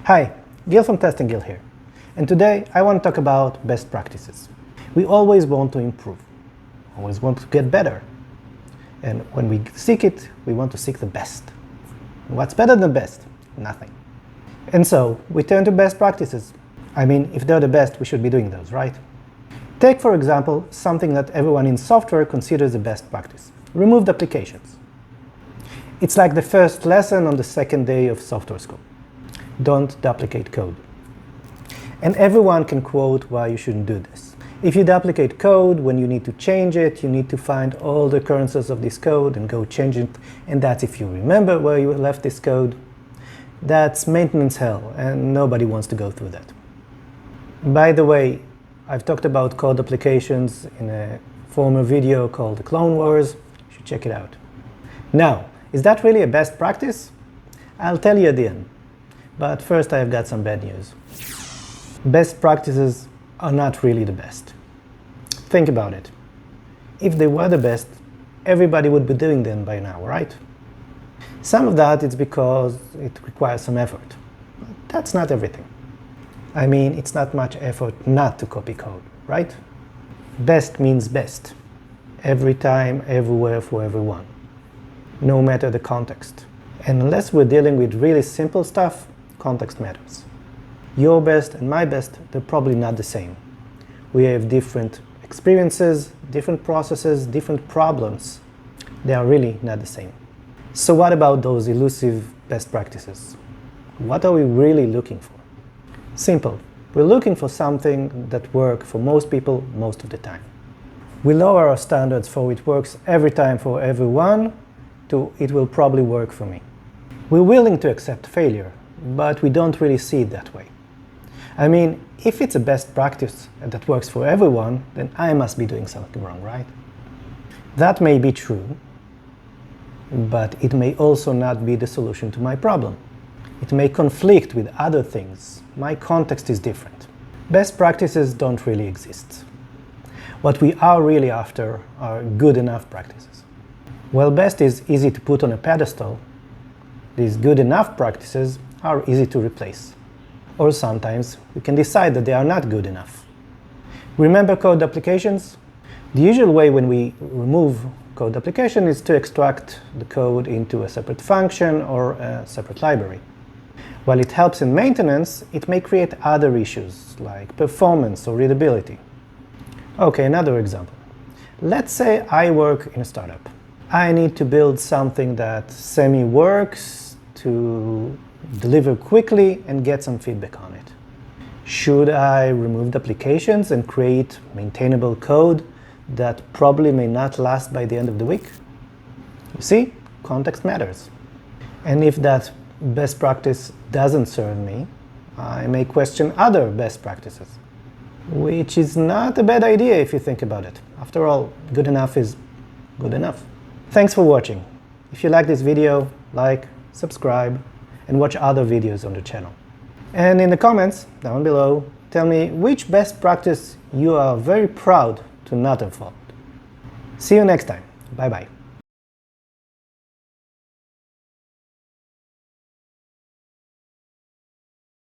Hi, Gil from Testing Gil here, and today I want to talk about best practices. We always want to improve, always want to get better, and when we seek it, we want to seek the best. What's better than best? Nothing. And so, we turn to best practices. I mean, if they're the best, we should be doing those, right? Take, for example, something that everyone in software considers a best practice. Removed applications. It's like the first lesson on the second day of software school. Don't duplicate code. And everyone can quote why you shouldn't do this. If you duplicate code, when you need to change it, you need to find all the occurrences of this code and go change it, and that's if you remember where you left this code. That's maintenance hell, and nobody wants to go through that. By the way, I've talked about code applications in a former video called The Clone Wars. You should check it out. Now, is that really a best practice? I'll tell you at the end. But first, I've got some bad news. Best practices are not really the best. Think about it. If they were the best, everybody would be doing them by now, right? Some of that is because it requires some effort. But that's not everything. I mean, it's not much effort not to copy code, right? Best means best. Every time, everywhere, for everyone. No matter the context. And unless we're dealing with really simple stuff, context matters. Your best and my best, they're probably not the same. We have different experiences, different processes, different problems. They are really not the same. So what about those elusive best practices? What are we really looking for? Simple. We're looking for something that works for most people most of the time. We lower our standards for it works every time for everyone to it will probably work for me. We're willing to accept failure, but we don't really see it that way. I mean, if it's a best practice that works for everyone, then I must be doing something wrong, right? That may be true, but it may also not be the solution to my problem. It may conflict with other things. My context is different. Best practices don't really exist. What we are really after are good enough practices. While best is easy to put on a pedestal, these good enough practices are easy to replace. Or sometimes we can decide that they are not good enough. Remember code duplications? The usual way when we remove code duplication is to extract the code into a separate function or a separate library. While it helps in maintenance, it may create other issues like performance or readability. Okay, another example. Let's say I work in a startup. I need to build something that semi-works to deliver quickly and get some feedback on it. Should I remove the applications and create maintainable code that probably may not last by the end of the week? You see, context matters. And if that best practice doesn't serve me, I may question other best practices, which is not a bad idea if you think about it. After all, good enough is good enough. Thanks for watching. If you like this video, like, subscribe, and watch other videos on the channel. And in the comments down below, tell me which best practice you are very proud to not have followed. See you next time. Bye-bye.